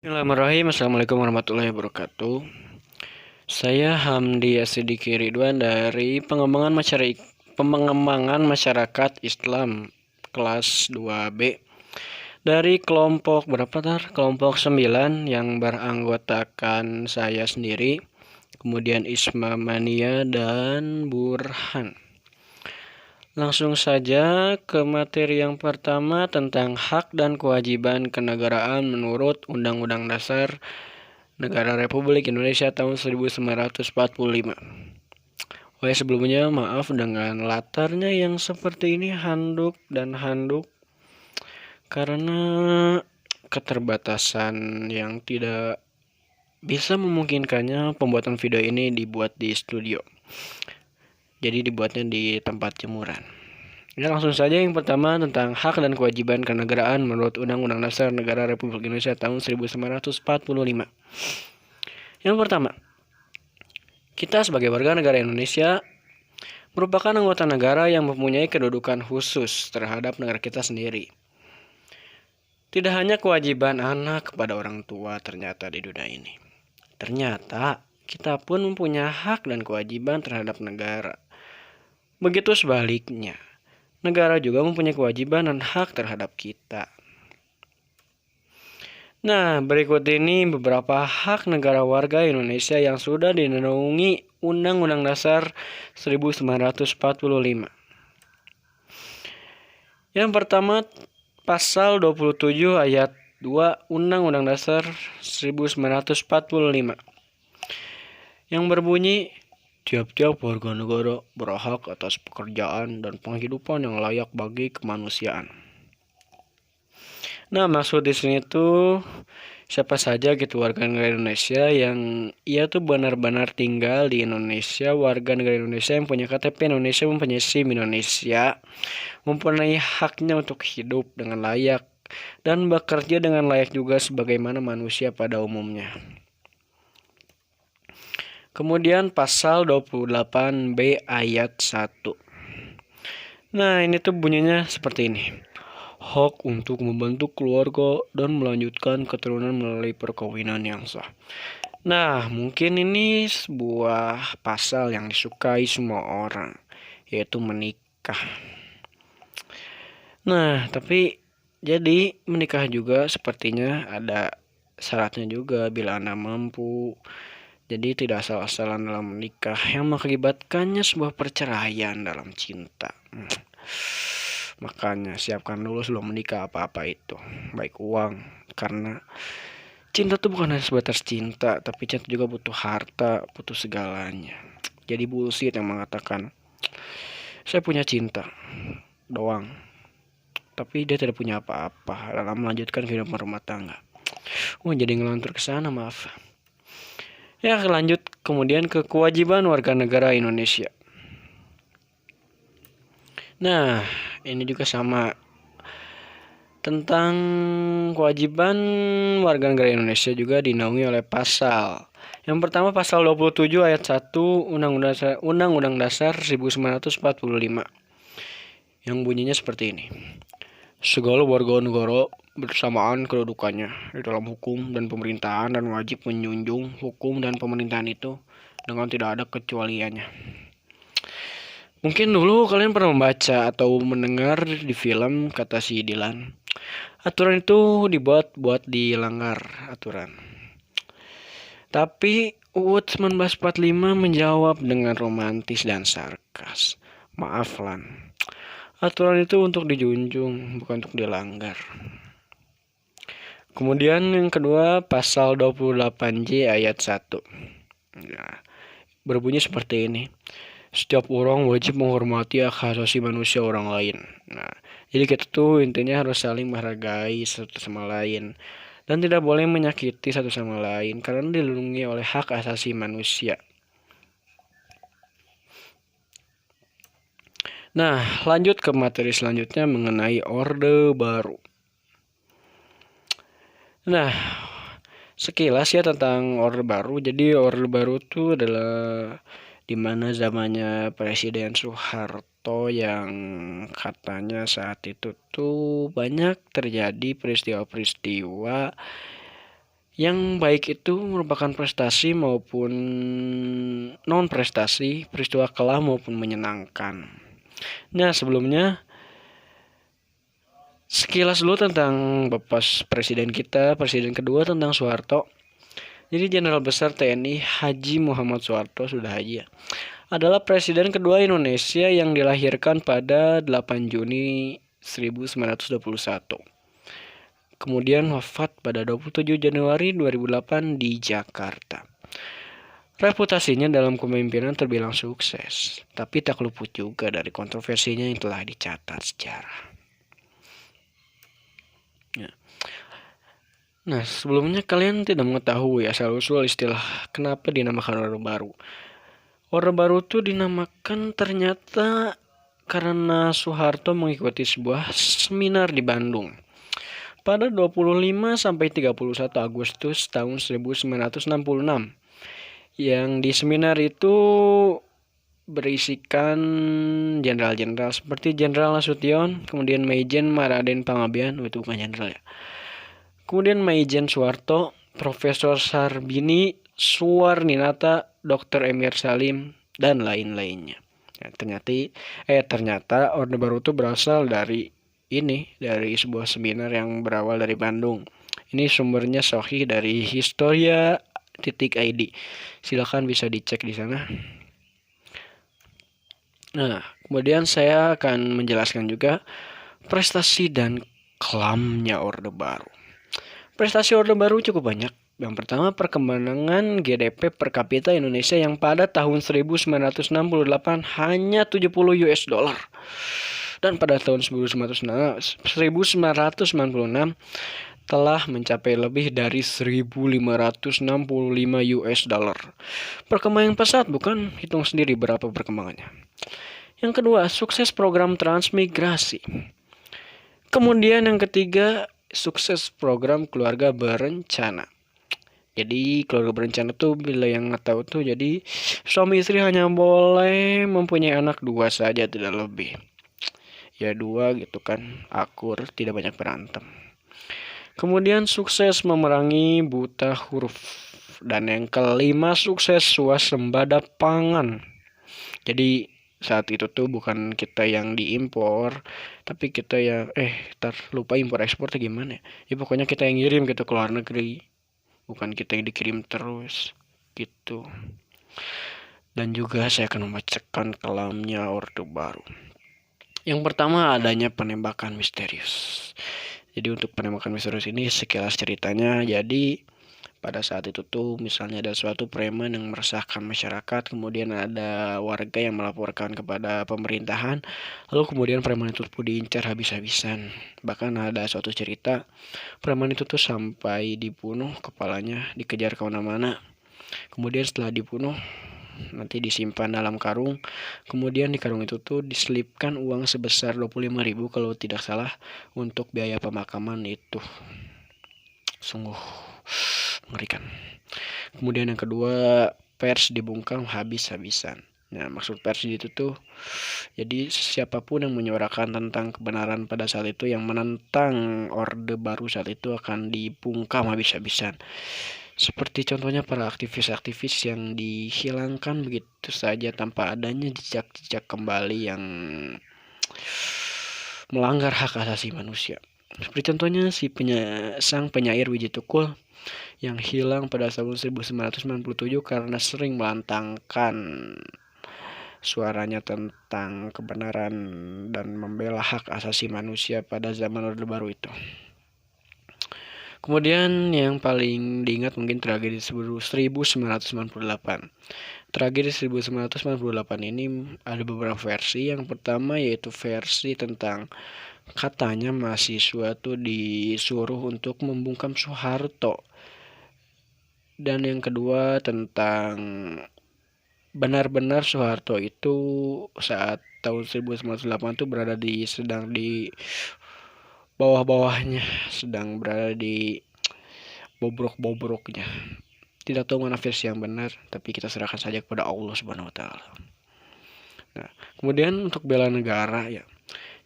Bismillahirrahmanirrahim. Assalamualaikum warahmatullahi wabarakatuh. Saya Hamdi Asidiki Ridwan dari Pengembangan Masyarakat Islam kelas 2B dari kelompok Kelompok 9 yang beranggotakan saya sendiri, kemudian Isma Mania dan Burhan. Langsung saja ke materi yang pertama tentang hak dan kewajiban kenegaraan menurut Undang-Undang Dasar Negara Republik Indonesia tahun 1945. Sebelumnya maaf dengan latarnya yang seperti ini, handuk karena keterbatasan yang tidak bisa memungkinkannya pembuatan video ini dibuat di studio. Jadi dibuatnya di tempat jemuran. Langsung saja yang pertama tentang hak dan kewajiban kenegaraan menurut Undang-Undang Dasar Negara Republik Indonesia tahun 1945. Yang pertama, kita sebagai warga negara Indonesia merupakan anggota negara yang mempunyai kedudukan khusus terhadap negara kita sendiri. Tidak hanya kewajiban anak kepada orang tua ternyata di dunia ini. Ternyata kita pun mempunyai hak dan kewajiban terhadap negara. Begitu sebaliknya, negara juga mempunyai kewajiban dan hak terhadap kita. Nah, berikut ini beberapa hak negara warga Indonesia yang sudah dinaungi Undang-Undang Dasar 1945. Yang pertama, Pasal 27 Ayat 2 Undang-Undang Dasar 1945 yang berbunyi, tiap-tiap warga negara berhak atas pekerjaan dan penghidupan yang layak bagi kemanusiaan. Nah, maksud di sini tuh siapa saja gitu warga negara Indonesia yang ia tuh benar-benar tinggal di Indonesia, warga negara Indonesia yang punya KTP Indonesia, mempunyai SIM Indonesia, mempunyai haknya untuk hidup dengan layak dan bekerja dengan layak juga sebagaimana manusia pada umumnya. Kemudian pasal 28B ayat 1. Nah, ini tuh bunyinya seperti ini. Hak untuk membentuk keluarga dan melanjutkan keturunan melalui perkawinan yang sah. Nah, mungkin ini sebuah pasal yang disukai semua orang, yaitu menikah. Nah, tapi jadi menikah juga sepertinya ada syaratnya juga bila Anda mampu. Jadi tidak asal-asalan dalam menikah yang mengakibatkannya sebuah perceraian dalam cinta. Makanya siapkan dulu sebelum menikah apa-apa itu, baik uang, karena cinta itu bukan hanya sebatas cinta, tapi cinta juga butuh harta, butuh segalanya. Jadi bullshit yang mengatakan saya punya cinta doang, tapi dia tidak punya apa-apa dalam melanjutkan kehidupan rumah tangga. Jadi ngelantur ke sana, maaf. Ya, lanjut kemudian ke kewajiban warga negara Indonesia. Nah, ini juga sama tentang kewajiban warga negara Indonesia juga dinaungi oleh pasal. Yang pertama pasal 27 ayat 1 Undang-Undang Dasar 1945 yang bunyinya seperti ini. Segala warga negara bersamaan kedudukannya di dalam hukum dan pemerintahan dan wajib menjunjung hukum dan pemerintahan itu dengan tidak ada kecualiannya. Mungkin dulu kalian pernah membaca atau mendengar di film kata si Dilan, aturan itu dibuat buat dilanggar aturan. Tapi UUD 1945 menjawab dengan romantis dan sarkas. Maaf Lan, aturan itu untuk dijunjung, bukan untuk dilanggar. Kemudian yang kedua, pasal 28J ayat 1. Nah, berbunyi seperti ini. Setiap orang wajib menghormati hak asasi manusia orang lain. Nah, jadi kita tuh intinya harus saling menghargai satu sama lain dan tidak boleh menyakiti satu sama lain karena dilindungi oleh hak asasi manusia. Nah, lanjut ke materi selanjutnya mengenai Orde Baru. Nah, sekilas ya tentang Orde Baru. Jadi Orde Baru itu adalah di mana zamannya Presiden Soeharto yang katanya saat itu tuh banyak terjadi peristiwa-peristiwa Yang baik itu merupakan prestasi maupun non prestasi, peristiwa kelam maupun menyenangkan. Nah, sebelumnya sekilas dulu tentang Bapak Presiden kita, Presiden kedua tentang Soeharto. Jadi Jenderal Besar TNI Haji Muhammad Soeharto, sudah haji ya, adalah Presiden kedua Indonesia yang dilahirkan pada 8 Juni 1921. Kemudian wafat pada 27 Januari 2008 di Jakarta. Reputasinya dalam kepemimpinan terbilang sukses, tapi tak luput juga dari kontroversinya yang telah dicatat sejarah. Nah, sebelumnya kalian tidak mengetahui asal-usul istilah kenapa dinamakan Orde Baru. Orde Baru itu dinamakan ternyata karena Soeharto mengikuti sebuah seminar di Bandung pada 25 sampai 31 Agustus tahun 1966. Yang di seminar itu berisikan jenderal-jenderal seperti Jenderal Nasution, kemudian Maijen Maraden Pangabean, itu bukan jenderal ya. Kemudian Maijen Soeharto, Profesor Sarbini, Suwarninata, Dr. Emir Salim, dan lain-lainnya. Ya, ternyata Orde Baru itu berasal dari sebuah seminar yang berawal dari Bandung. Ini sumbernya sahih dari historia.id. Silakan bisa dicek di sana. Nah, kemudian saya akan menjelaskan juga prestasi dan kelamnya Orde Baru. Prestasi Orde Baru cukup banyak. Yang pertama, perkembangan GDP per kapita Indonesia yang pada tahun 1968 hanya 70 US dollar. Dan pada tahun 1996 telah mencapai lebih dari 1.565 US dollar. Perkembangan pesat, bukan? Hitung sendiri berapa perkembangannya. Yang kedua, sukses program transmigrasi. Kemudian yang ketiga, sukses program keluarga berencana. Jadi keluarga berencana tuh, bila yang nggak tahu tuh, jadi suami istri hanya boleh mempunyai anak 2 saja, tidak lebih. Ya 2 gitu kan, akur, tidak banyak berantem. Kemudian sukses memerangi buta huruf. Dan yang kelima, sukses swasembada pangan. Jadi saat itu tuh bukan kita yang diimpor, tapi kita yang lupa impor ekspornya gimana ya, pokoknya kita yang ngirim gitu ke luar negeri, bukan kita yang dikirim terus gitu. Dan juga saya akan membacakan kelamnya Orde Baru. Yang pertama, adanya penembakan misterius. Jadi untuk penembakan misterius ini sekilas ceritanya, jadi pada saat itu tuh misalnya ada suatu preman yang meresahkan masyarakat, kemudian ada warga yang melaporkan kepada pemerintahan, lalu kemudian preman itu pun diincar habis-habisan. Bahkan ada suatu cerita preman itu tuh sampai dibunuh, kepalanya dikejar kemana-mana. Kemudian setelah dibunuh nanti disimpan dalam karung, kemudian di karung itu tuh diselipkan uang sebesar 25.000 kalau tidak salah untuk biaya pemakaman. Itu sungguh mengerikan. Kemudian yang kedua, pers dibungkam habis-habisan. Nah, maksud pers itu tuh, jadi siapapun yang menyuarakan tentang kebenaran pada saat itu, yang menentang Orde Baru saat itu akan dibungkam habis-habisan. Seperti contohnya para aktivis-aktivis yang dihilangkan begitu saja tanpa adanya jejak-jejak kembali yang melanggar hak asasi manusia. Seperti contohnya sang penyair Widji Tukul yang hilang pada tahun 1997 karena sering melantangkan suaranya tentang kebenaran dan membela hak asasi manusia pada zaman Orde Baru itu. Kemudian yang paling diingat mungkin tragedi 1998. Tragedi 1998 ini ada beberapa versi. Yang pertama yaitu versi tentang katanya mahasiswa tuh disuruh untuk membungkam Soeharto. Dan yang kedua tentang benar-benar Soeharto itu saat tahun 1998 itu sedang di bawah-bawahnya, sedang berada di bobrok-bobroknya. Tidak tahu mana versi yang benar, tapi kita serahkan saja kepada Allah Subhanahu wa taala. Nah, kemudian untuk bela negara ya.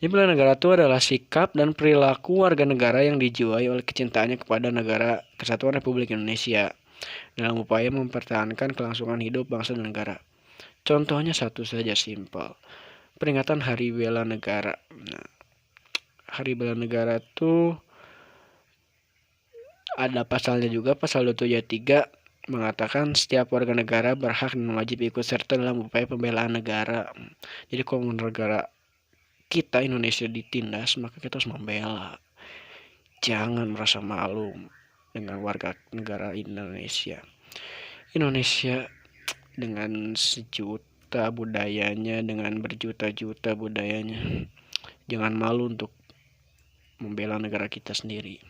Jadi bela negara itu adalah sikap dan perilaku warga negara yang dijiwai oleh kecintaannya kepada negara Kesatuan Republik Indonesia dalam upaya mempertahankan kelangsungan hidup bangsa dan negara. Contohnya satu saja simpel, peringatan Hari Bela Negara. Nah, Hari Bela Negara tuh ada pasalnya juga, pasal 273 mengatakan setiap warga negara berhak dan wajib ikut serta dalam upaya pembelaan negara. Jadi kalau negara kita Indonesia ditindas, maka kita harus membela. Jangan merasa malu dengan warga negara Indonesia. Indonesia dengan sejuta budayanya, dengan berjuta-juta budayanya, jangan malu untuk membela negara kita sendiri.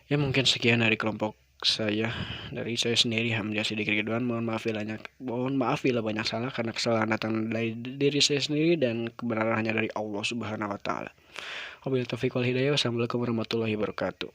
Ya mungkin sekian dari kelompok saya, dari saya sendiri Hamzah Siddiq Ridwan. Mohon maaf bila banyak salah, karena kesalahan datang dari diri saya sendiri dan kebenaran hanya dari Allah Subhanahu wa taala. Wabillahi taufiq wal hidayah. Wassalamualaikum warahmatullahi wabarakatuh.